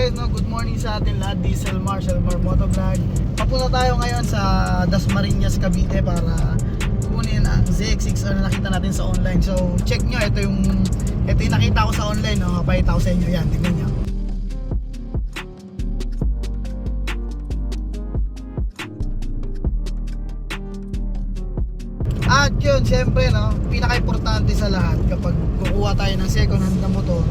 guys, no? Good morning sa atin lahat. Diesel Marshall Motovlog. Papunta tayo ngayon sa Dasmariñas, Cavite para kunin ang ZX6R na nakita natin sa online. So check nyo, ito yung nakita ko sa online, no? Papakita ko sa inyo yan, tignan nyo. At yun, syempre, no, pinaka-importante sa lahat kapag kukuha tayo ng second hand na motor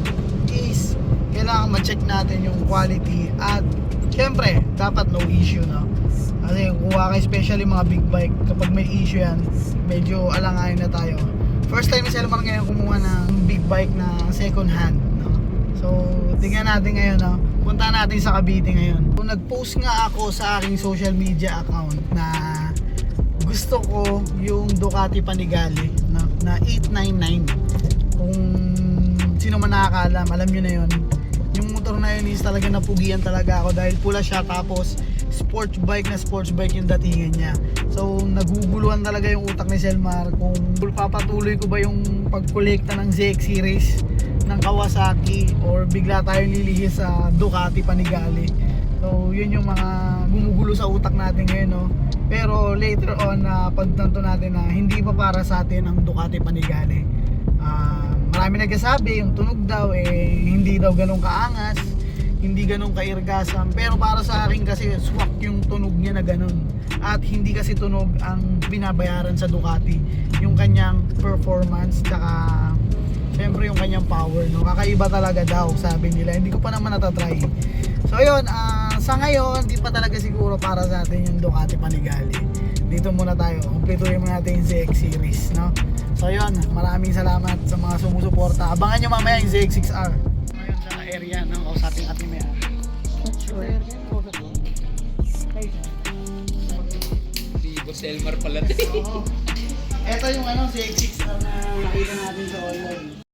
is kailangan ma-check natin yung quality at syempre, dapat no issue, no? Kasi kukuha kayo, especially mga big bike, kapag may issue yan, medyo alangayin na tayo. First time ni Selmar ngayon kumuha ng big bike na second hand, no? So, tingnan natin ngayon, no? Punta natin sa Cavite ngayon. So, nag-post nga ako sa aking social media account na gusto ko yung Ducati Panigale na 899. Kung sino man nakakaalam, alam nyo na yun. Yung motor na yun is talaga napugian talaga ako dahil pula siya, tapos sports bike yung datingan niya. So naguguluhan talaga yung utak ni Selmar kung papatuloy ko ba yung pagkolekta ng ZX series ng Kawasaki or bigla tayong lilihis sa Ducati Panigale. So yun yung mga gumugulo sa utak natin ngayon, no? Pero later on, pagtanto natin na hindi pa para sa atin ang Ducati Panigale. Marami nagsasabi yung tunog daw hindi daw ganun kaangas, hindi ganun kairgasan, pero para sa akin kasi swak yung tunog niya na ganun. At hindi kasi tunog ang binabayaran sa Ducati, yung kanyang performance tsaka syempre yung kanyang power, no? Kakaiba talaga daw, sabi nila. Hindi ko pa naman natatry. So yun, sa ngayon, di pa talaga siguro para sa atin yung Ducati Panigale. Dito muna tayo, kumpletuhin muna natin yung ZX series, no? So yun, maraming salamat sa mga sumusuporta. Abangan nyo mamaya yung ZX6R. Ngayon sa area ng kausaping ating may sure. Si Boss Elmar pala din. Ito yung ZX6R na nakita natin sa online.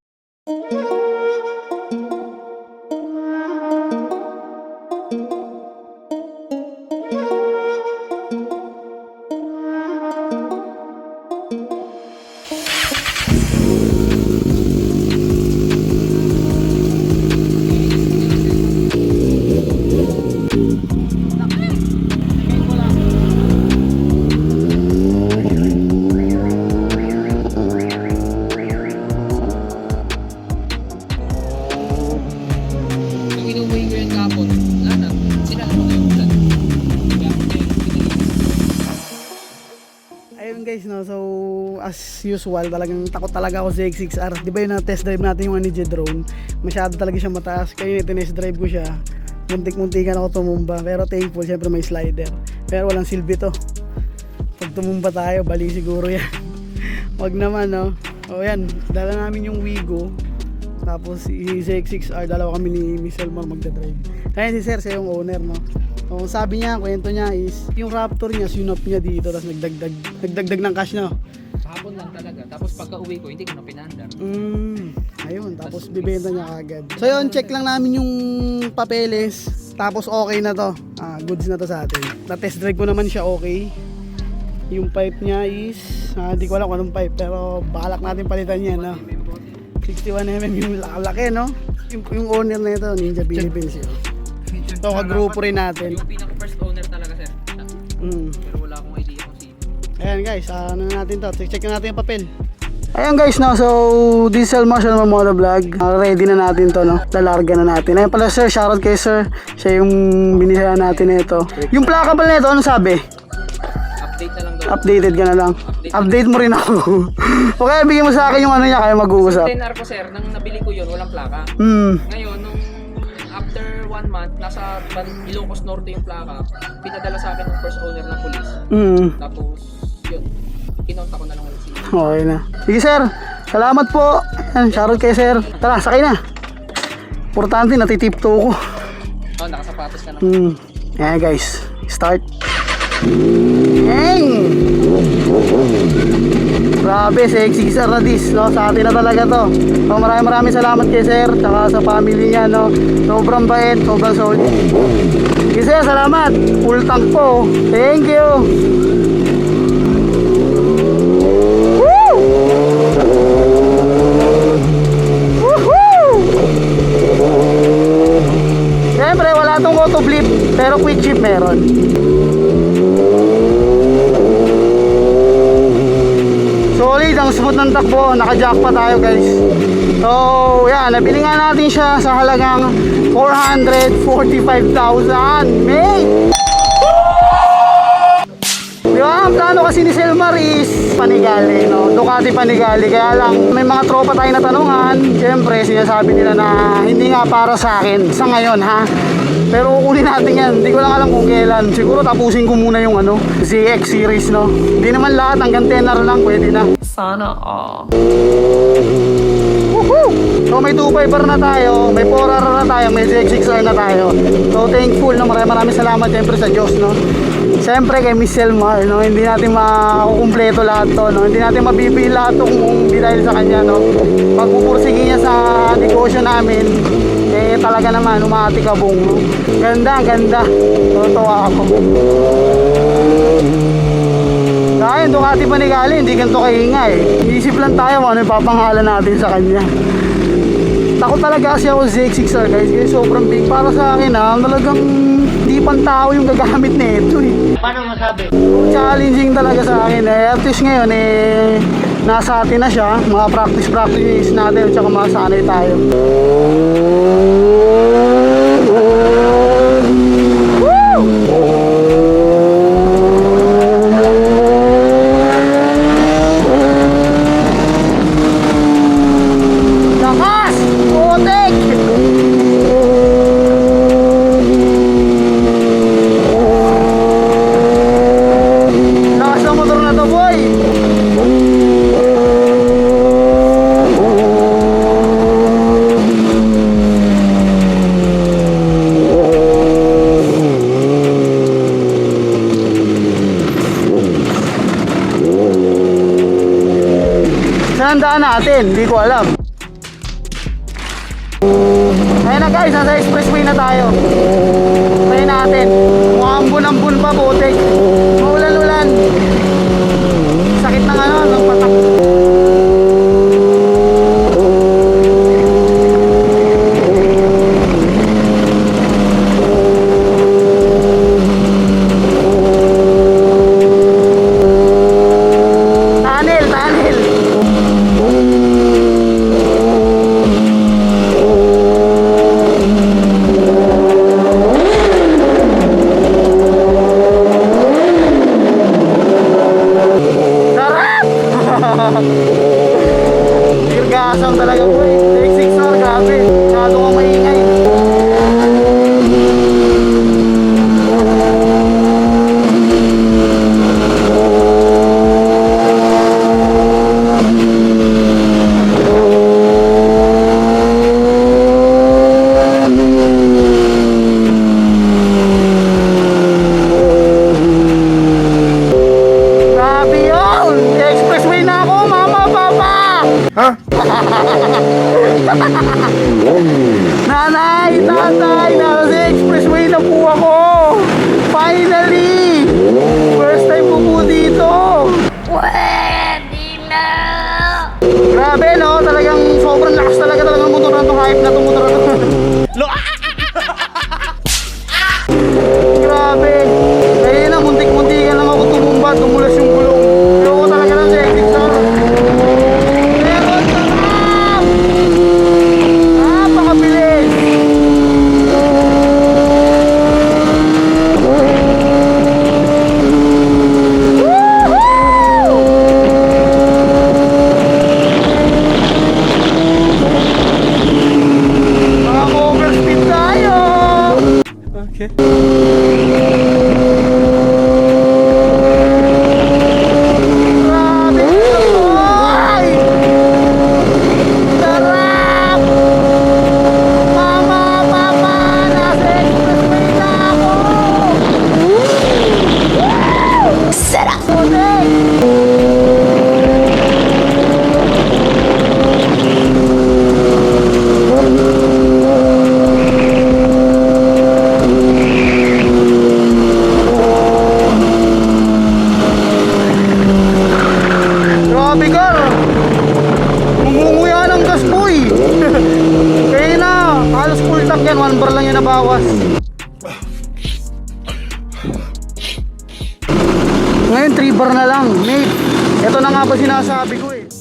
Ayun guys, no, so as usual talagang takot talaga ako sa ZX6R. Di ba yung na-test drive natin yung Anije drone, masyado talaga siya mataas. Kaya yung test drive ko siya, muntik-muntikan ako tumumba. Pero thankful, syempre may slider, pero walang silbi to. Pag tumumba tayo, bali siguro yan. Wag naman, no. O yan, dala namin yung Wigo, tapos si ZX6R, dalawa kami ni Miss Elmar magdadrive. Kaya si Sir, siya yung owner, no. So, sabi niya, kwento niya is yung Raptor niya, sinop niya dito, tapos nagdagdag ng cash, no. Hapon lang talaga. Tapos pagka uwi ko, hindi ko na pinandar. Ayun, tapos bibenta niya agad. So yun, check lang namin yung papeles, tapos okay na to. Goods na to sa atin. Na-test drive ko naman siya, okay. Yung pipe niya is, hindi ko alam kung anong pipe, pero balak natin palitan yan, no. 61mm yung laki, no. Yung owner na ito, Ninja Philippines yun. So, kagrupo rin natin. Yung pinaka first owner talaga, sir. Pero wala akong idea kung sino. Ayan guys, ano natin to, check natin yung papel. Ayan guys, no, so Diesel Marshall Motovlog, ready na natin to, no, lalarga na natin. Ayan pala sir, shoutout kay sir, siya yung binisaya natin nito. Yung plaka pala nito, ano sabi? Update na lang daw. Updated ka na lang. Update mo rin ako. Okay, bigyan mo sa akin yung ano niya, kaya mag-uusap. 10R ko, sir, nang nabili ko yun, walang plaka. Ngayon, nung after 1 month, nasa Ilocos Norte yung plaka, pinadala sa akin ng first owner ng police. Tapos, yun, kinonta ko na lang ulit siya. Okay na. Sige sir, salamat po. Ayan, shoutout kay sir. Tara, sakay na. Importante, natitipto ko. Oh, nakasapatos ka na. Ayan guys, start. Hey! Grabe, ZX6R na this, no? Sa atin na talaga to. So, maraming salamat kay sir, tsaka sa family niya, no? Sobrang bait, sobrang solid. Kay sir, salamat. Full tank po. Thank you. Woo! Woohoo! Siyempre, tong auto blip, pero quick shift meron. Solid, ang smooth ng takbo. Naka-jack pa tayo guys. So yan, nabili nga natin siya sa halagang 445,000. Mate! Di ba? Ang plano kasi ni Selmar is Panigale, no? Ducati Panigale. Kaya lang, may mga tropa tayo na tanungan. Siyempre, sinasabi nila na hindi nga para sa akin sa ngayon, ha? Pero kukunin natin yan. Hindi ko lang alam kung kailan. Siguro tapusin ko muna yung ZX series, no? Hindi naman lahat, hanggang 10R lang, pwede na. Sana all. Woohoo! So may 2.5R na tayo, may 4R na tayo, may ZX6R na tayo. So thankful, no? Maraming salamat siyempre sa Diyos, no? Siyempre kay Miss Selmar, no? Hindi natin makukumpleto lahat to, no? Hindi natin mabibili lahat to kung hindi dahil sa kanya, no? Pagpupursige niya sa negosyo namin, eh talaga naman umatikabong, no? Ganda, ganda. Tutuwa ako. Dahil Ducati Panigale, hindi ganito kaingay. Iisip lang tayo kung ano yung papangalan natin sa kanya. Takot talaga kasi ako ZX6R guys, kasi sobrang big para sa akin, ha. Talagang di pang tao yung gagamit na ito eh. Paano masabi? Challenging talaga sa akin eh. At least ngayon eh, nasa atin na siya. Mga practice natin at saka masanay tayo. Lakas! Putik! Lakas ng motor na to, boy! Saan ang daan natin? Hindi ko alam. Ayun na guys, nasa expressway na tayo. Tayo natin. Mukhang ambon-ambon pa, putik. Maulan-ulan. Sakit ng ng patak. Tunnel, tunnel. Sarap! Tirgasang talaga po eh. ZX6R, grabe. Masyado kang maingay. Grabe yun! Expressway na ako, mama, papa! Nanay, tatay, nasa expressway na po ako! Finally! First time po po dito! Pwede na! Grabe no, talagang sobrang lakas talaga ng motor na to, hype na to motor na to. Grabe! Kaya na, muntik-muntikan lang ako tumumba, tumulas yung gulong. Ayoko talaga ng ZX6R. Pero sarap! Napakabilis! Maka-overspeed tayo! Okay. Grabe ito, boy! Sarap! Mama, papa, nasa expressway na ako! Sarap! Grabe Gar! Mumunguya ng gas boy! Kaya na, halos full tank yan, 1 bar lang yung nabawas. Ngayon 3 bar na lang, mate. Ito na nga ba sinasabi ko eh.